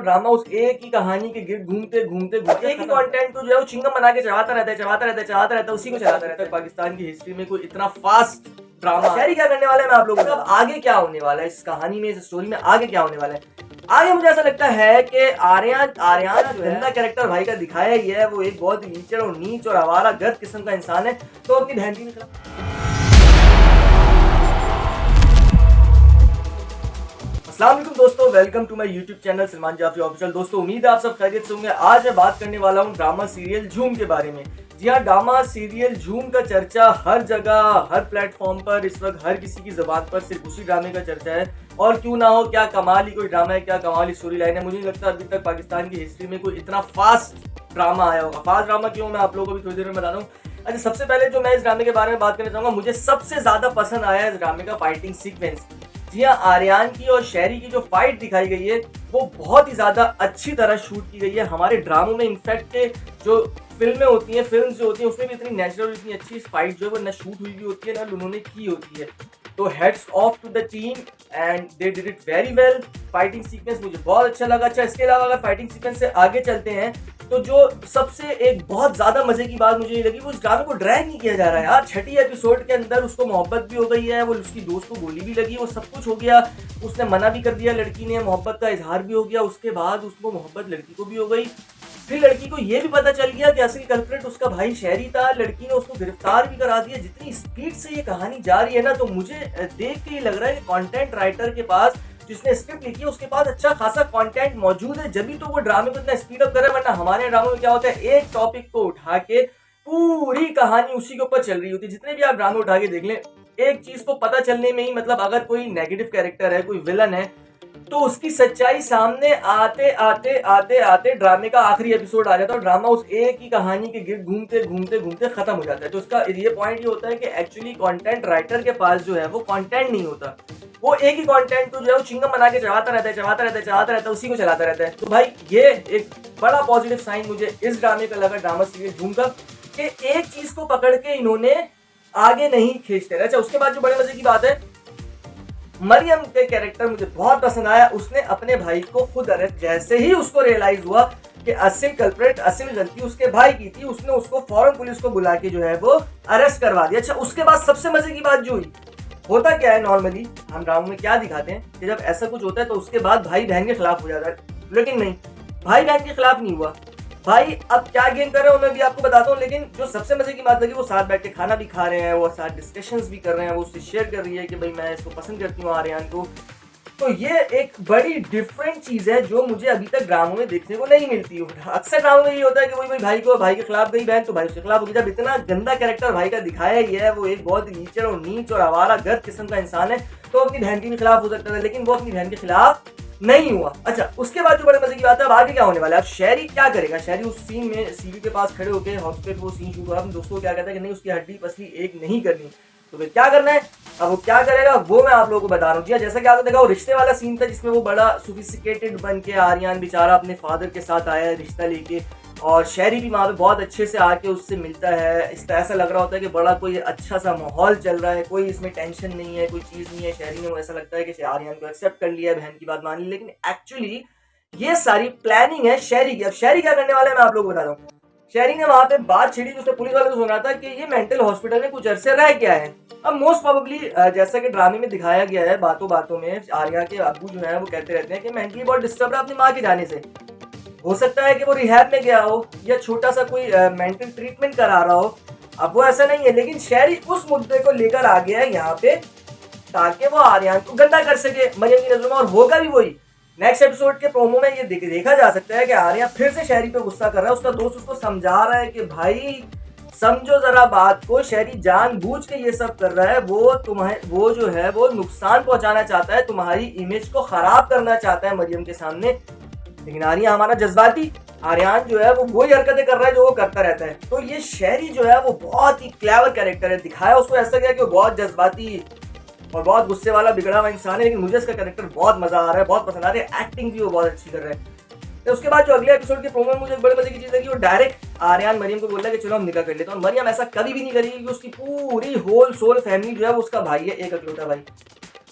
Drama उस एक ही कहानी के गिर्द घूमते घूमते एक ही कंटेंट को जो है वो चिंगम बना के चलाता रहता है उसी को चलाता रहता है। पाकिस्तान की हिस्ट्री में कोई इतना फास्ट ड्रामा शहरी क्या करने वाला है मैं आप लोगों को, अब आगे क्या होने वाला है इस कहानी में, इस स्टोरी में आगे क्या होने वाला है। आगे मुझे ऐसा लगता है कि आर्यन जो गंदा कैरेक्टर भाई का दिखाया ही है, वो एक बहुत ही नीचड़ और नीच और आवारा गर्द किस्म का इंसान है। तो अपनी बहन की अस्सलाम वालेकुम दोस्तों, welcome to my YouTube channel Salman Jafri official. दोस्तों उम्मीद है आप सब खैरियत से होंगे। आज मैं बात करने वाला हूँ ड्रामा सीरियल झूम के बारे में। जी हाँ, ड्रामा सीरियल झूम का चर्चा हर जगह हर प्लेटफॉर्म पर इस वक्त हर किसी की जबान पर सिर्फ उसी ड्रामे का चर्चा है। और क्यों ना हो, क्या कमाल ही कोई ड्रामा है, क्या कमाल ही स्टोरी लाइन है। मुझे नहीं लगता अभी तक पाकिस्तान की हिस्ट्री में कोई इतना फास्ट ड्रामा आया होगा। फास्ट ड्रामा क्यों, मैं आप लोगों को भी थोड़ी देर में बताता हूँ। अच्छा, सबसे पहले जो मैं इस ड्रामे के बारे में बात करना चाहूंगा, मुझे सबसे ज्यादा पसंद आया इस ड्रामे का फाइटिंग सीक्वेंस। जी हाँ, आर्यन की और शहरी की जो फाइट दिखाई गई है वो बहुत ही ज्यादा अच्छी तरह शूट की गई है। हमारे ड्रामों में इनफैक्ट जो फिल्में होती हैं, फिल्म्स जो होती हैं, उसमें भी इतनी नेचुरल, इतनी अच्छी फाइट जो है वो न शूट हुई भी होती है ना उन्होंने की होती है। तो heads off to the team and they did it very well. Fighting sequence मुझे बहुत अच्छा लगा। अच्छा, इसके अलावा अगर फाइटिंग सीक्वेंस से आगे चलते हैं तो जो सबसे एक बहुत ज्यादा मजे की बात मुझे ये लगी, वो उस ड्रामे को ड्रैग नहीं किया जा रहा है यार। छठी एपिसोड के अंदर उसको मोहब्बत भी हो गई है, वो उसकी दोस्त को गोली भी लगी, वो सब कुछ हो गया, उसने मना भी कर दिया, लड़की ने मोहब्बत का इजहार भी हो गया, उसके बाद उसको मोहब्बत लड़की को भी हो गई। फिर लड़की को ये भी पता चल गया कि असली कल्प्रिट उसका भाई शहरी था, लड़की ने उसको गिरफ्तार भी करा दिया। जितनी स्पीड से ये कहानी जा रही है ना, तो मुझे देख के ये लग रहा है कि कंटेंट राइटर के पास, जिसने स्क्रिप्ट लिखी है, उसके पास अच्छा खासा कंटेंट मौजूद है, जब भी तो वो ड्रामे को इतना स्पीड अप कर रहा है। वरना हमारे ड्रामे में क्या होता है, एक टॉपिक को उठा के पूरी कहानी उसी के ऊपर चल रही होती है। जितने भी आप ड्रामे उठा के देख लें, एक चीज को पता चलने में ही, मतलब अगर कोई नेगेटिव कैरेक्टर है, कोई विलन है, तो उसकी सच्चाई सामने आते आते आते आते ड्रामे का आखिरी एपिसोड आ जाता है और ड्रामा उस एक ही कहानी के गिर्द घूमते घूमते घूमते खत्म हो जाता है। तो उसका ये पॉइंट ये होता है कि एक्चुअली कंटेंट राइटर के पास जो है वो कंटेंट नहीं होता, वो एक ही कंटेंट को जो है वो चिंगम बना के चलाता रहता है उसी को चलाता रहता है। तो भाई ये एक बड़ा पॉजिटिव साइन मुझे इस ड्रामे का लगा, ड्रामा सीरियल झूम का, कि एक चीज को पकड़ के इन्होंने आगे नहीं खींचते। अच्छा, उसके बाद जो बड़े मजे की बात है, मरियम के कैरेक्टर मुझे बहुत पसंद आया। उसने अपने भाई को खुद अरेस्ट, जैसे ही उसको रियलाइज हुआ कि असल कल्प्रिट, असल गलती उसके भाई की थी, उसने उसको फौरन पुलिस को बुला के जो है वो अरेस्ट करवा दिया। अच्छा, उसके बाद सबसे मजे की बात जो हुई, होता क्या है नॉर्मली हम ड्रामा में क्या दिखाते हैं कि जब ऐसा कुछ होता है तो उसके बाद भाई बहन के खिलाफ हो जाता है, लेकिन नहीं, भाई बहन के खिलाफ नहीं हुआ। भाई अब क्या गेम कर रहे हो मैं भी आपको बताता हूँ, लेकिन जो सबसे मजे की बात लगी, वो साथ बैठ के खाना भी खा रहे हैं, वो साथ डिस्कशंस भी कर रहे हैं, वो उससे शेयर कर रही है कि भाई मैं इसको पसंद करती हूँ आर्यन को। तो ये एक बड़ी डिफरेंट चीज है जो मुझे अभी तक ड्रामों में देखने को नहीं मिलती है। अक्सर ड्रामों में ये होता है कि वही भाई को, भाई के खिलाफ गई बहन तो भाई उसके खिलाफ होगी। जब इतना गंदा कैरेक्टर भाई का दिखाया ही है, वो एक बहुत ही नीचड़ और नीच और आवारा गर्द किस्म का इंसान है, तो अपनी बहन के भी खिलाफ हो सकता था, लेकिन वो अपनी बहन के खिलाफ नहीं हुआ। अच्छा, उसके बाद जो बड़े मजे की बात है, अब आगे क्या होने वाला है। अब शहरी क्या करेगा, शहरी उस सीन में सीवी के पास खड़े होकर हाउस पे वो सीन शूट हो रहा है, दोस्तों को क्या कहता है कि नहीं उसकी हड्डी पसली एक नहीं करनी, तो फिर क्या करना है। अब वो क्या करेगा वो मैं आप लोगों को बता रहा हूँ। जैसा कि आपने देखा, वो रिश्ते वाला सीन था जिसमें वो बड़ा सोफिस्टिकेटेड बन के आर्यन बेचारा अपने फादर के साथ आया है रिश्ता लेके, और शहरी भी वहाँ पे बहुत अच्छे से आके उससे मिलता है। इस तरह ऐसा लग रहा होता है कि बड़ा कोई अच्छा सा माहौल चल रहा है, कोई इसमें टेंशन नहीं है, कोई चीज़ नहीं है। शहरी ने वो ऐसा लगता है कि आर्यन को एक्सेप्ट कर लिया है, बहन की बात मान ली, लेकिन एक्चुअली ये सारी प्लानिंग है शहरी की। अब शहरी क्या करने वाला है मैं आप लोग को बताता हूँ। शहरी ने वहां पे बात छिड़ी, उसने पुलिस वाले को सुना था कि ये मेंटल हॉस्पिटल में कुछ अरसे रह गया है। अब मोस्ट प्रोबेबली जैसा कि ड्रामे में दिखाया गया है, बातों बातों में आर्या के अब्बू जो है वो कहते रहते हैं कि मेंटली बहुत डिस्टर्ब है अपनी माँ के जाने से। हो सकता है कि वो रिहैब में गया हो या छोटा सा कोई मेंटल ट्रीटमेंट करा रहा हो। अब वो ऐसा नहीं है, लेकिन शहरी उस मुद्दे को लेकर आ गया है यहाँ पे ताकि वो आर्यन को गंदा कर सके मरियम की नजरों में, और होगा भी वही। नेक्स्ट एपिसोड के प्रोमो में ये देखा जा सकता है कि आर्यन फिर से शहरी पे गुस्सा कर रहा है। उसका दोस्त उसको समझा रहा है कि भाई समझो जरा बात को, शहरी जानबूझ के ये सब कर रहा है, वो जो है वो नुकसान पहुंचाना चाहता है, तुम्हारी इमेज को खराब करना चाहता है मरियम के सामने। लेकिन आर्यन हमारा जज्बाती, आर्यन जो है वो वही हरकतें कर रहा है जो वो करता रहता है। तो ये शहरी जो है वो बहुत ही क्लेवर कैरेक्टर है, दिखाया उसको ऐसा गया कि वो बहुत जज्बाती और बहुत गुस्से वाला बिगड़ा हुआ इंसान है, लेकिन मुझे इसका कैरेक्टर बहुत मजा आ रहा है, बहुत पसंद आ रहा है, एक्टिंग भी वो बहुत अच्छी कर रहा है। तो उसके बाद जो अगले एपिसोड के प्रोमो में मुझे बड़े मजे की चीज लगी, वो डायरेक्ट आर्यन मरियम को बोल रहा है कि चलो हम निकाह कर लेते हैं। और मरियम ऐसा कभी भी नहीं करेगी कि उसकी पूरी होल सोल फैमिली जो है वो उसका भाई है, एक अकलौता भाई।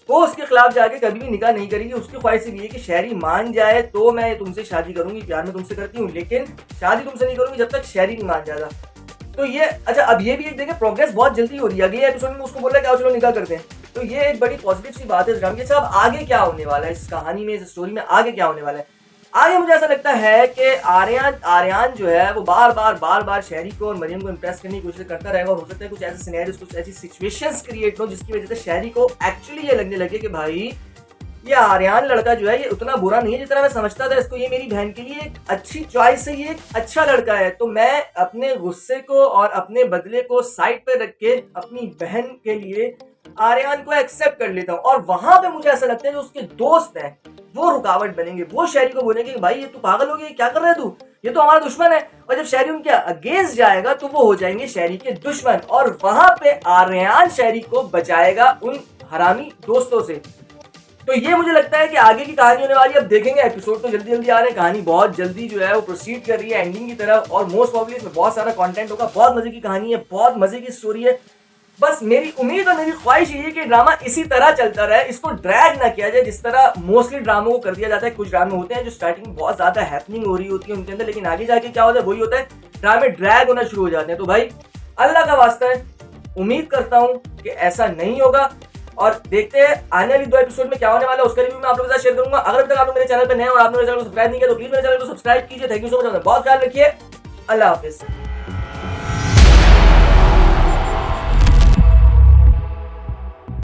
वो उसके खिलाफ जाके कभी भी निकाह नहीं करेगी। उसकी ख्वाहिश ये है कि शहरी मान जाए तो मैं तुमसे शादी करूंगी, प्यार में तुमसे करती हूँ, लेकिन शादी तुमसे नहीं करूंगी जब तक शहरी नहीं मान जाता। तो ये अच्छा, अब ये भी एक देखें प्रोग्रेस बहुत जल्दी हो रही है। अगले एपिसोड में उसको बोला कि आओ चलो निकाह करते हैं। तो ये एक बड़ी पॉजिटिव सी बात है ड्रामा की। अच्छा, अब आगे क्या होने वाला है इस कहानी में, इस स्टोरी में आगे क्या होने वाला है? आगे मुझे ऐसा लगता है कि आर्यन जो है वो बार बार शहरी को और मरियम को इम्प्रेस करने की कोशिश करता रहेगा, और हो सकता है कुछ ऐसे सिनेरियोस, कुछ ऐसी सिचुएशंस क्रिएट हो जिसकी वजह से शहरी को एक्चुअली ये लगने लगे कि भाई ये आर्यन लड़का जो है ये उतना बुरा नहीं है जितना मैं समझता था इसको, ये मेरी बहन के लिए एक अच्छी चॉइस है, ये एक अच्छा लड़का है। तो मैं अपने गुस्से को और अपने बदले को साइड पे रख के अपनी बहन के लिए आर्यन को एक्सेप्ट कर लेता हूँ। और वहां पे मुझे ऐसा लगता है जो उसके दोस्त हैं वो रुकावट बनेंगे, वो शहरी को बोलेंगे कि भाई ये तू पागल हो गया, क्या कर रहा है तू, ये तो हमारा दुश्मन है। और जब शहरी उनके अगेंस्ट जाएगा तो वो हो जाएंगे शहरी के दुश्मन, और वहां पे आर्यन शहरी को बचाएगा उन हरामी दोस्तों से। तो ये मुझे लगता है कि आगे की कहानी होने वाली है। अब देखेंगे, एपिसोड तो जल्दी जल्दी आ रहे हैं, कहानी बहुत जल्दी जो है वो प्रोसीड कर रही है एंडिंग की तरफ, और मोस्ट प्रोबेबली इसमें बहुत सारा कंटेंट होगा। बहुत मजे की कहानी है, बहुत मजे की स्टोरी है। बस मेरी उम्मीद और मेरी ख्वाहिश ये है कि ड्रामा इसी तरह चलता रहे, इसको ड्रैग ना किया जाए जिस तरह मोस्टली ड्रामों को कर दिया जाता है। कुछ ड्रामे होते हैं जो स्टार्टिंग में बहुत ज्यादा हैपनिंग हो रही होती है उनके अंदर, लेकिन आगे जाके क्या होता है वही होता है, ड्रामे ड्रैग होना शुरू हो जाते हैं। तो भाई अल्लाह का वास्ता है, उम्मीद करता हूँ कि ऐसा नहीं होगा, और देखते हैं आने वाली 2 एपिसोड में क्या होने वाला है, उसका रिव्यू मैं आप लोगों के साथ शेयर करूंगा। अगर अभी तक आप लोग मेरे चैनल पर नए हैं और आपने मेरे चैनल को सब्सक्राइब नहीं किया तो प्लीज मेरे चैनल को सब्सक्राइब कीजिए। थैंक यू सो मच, बहुत ख्याल रखिए, अल्लाह हाफिज।